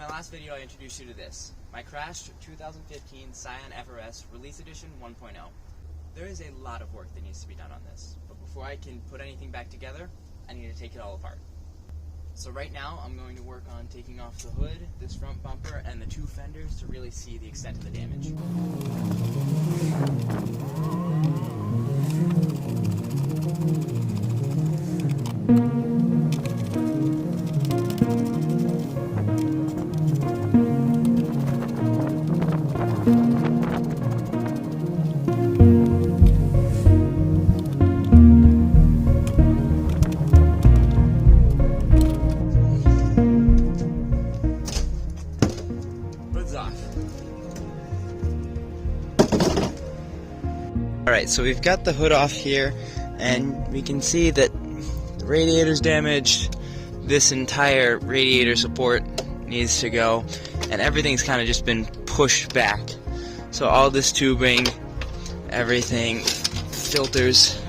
my last video I introduced you to this, my crashed 2015 Scion FRS Release Edition 1.0. There is a lot of work that needs to be done on this, but before I can put anything back together, I need to take it all apart. So right now I'm going to work on taking off the hood, this front bumper, and the two fenders to really see the extent of the damage. Alright, so we've got the hood off here, and we can see that the radiator's damaged, this entire radiator support needs to go, and everything's kind of just been pushed back. So all this tubing, everything, filters,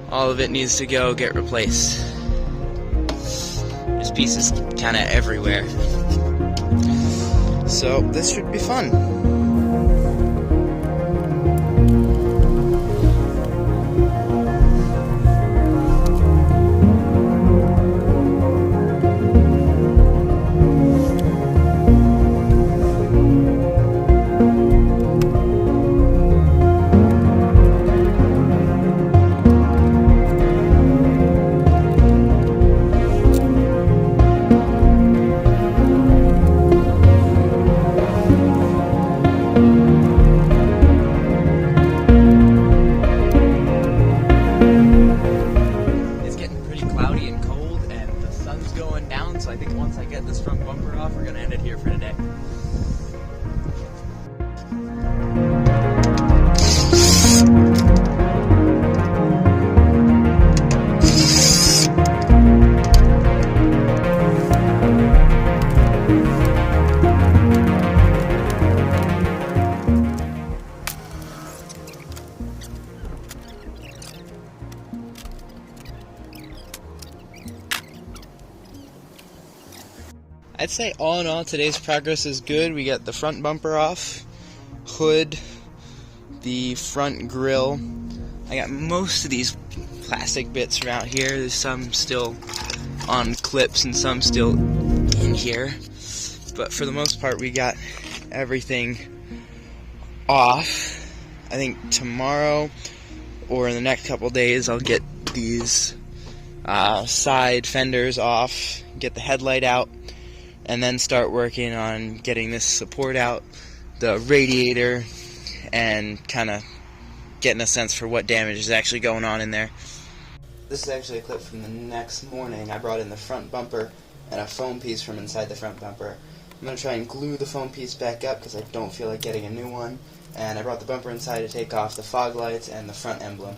all of it needs to go get replaced. There's pieces kind of everywhere. So this should be fun. So I think once I get this front bumper off, we're going to end it here for today. I'd say all in all today's progress is good. We got the front bumper off, hood, the front grille. I got most of these plastic bits around here. There's some still on clips and some still in here. But for the most part we got everything off. I think tomorrow or in the next couple days I'll get these side fenders off, get the headlight out, and then start working on getting this support out, the radiator, and kind of getting a sense for what damage is actually going on in there. This is actually a clip from the next morning. I brought in the front bumper and a foam piece from inside the front bumper. I'm going to try and glue the foam piece back up because I don't feel like getting a new one. And I brought the bumper inside to take off the fog lights and the front emblem.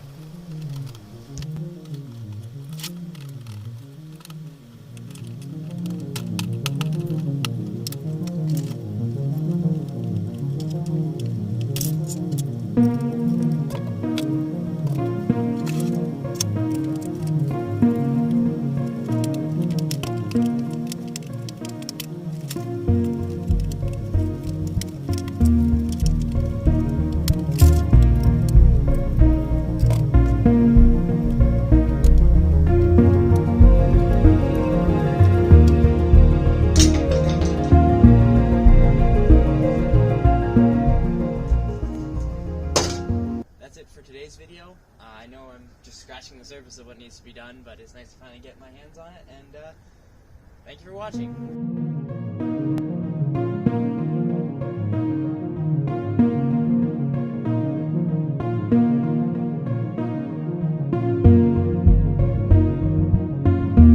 That's it for today's video. I know I'm just scratching the surface of what needs to be done, but it's nice to finally get my hands on it, and thank you for watching.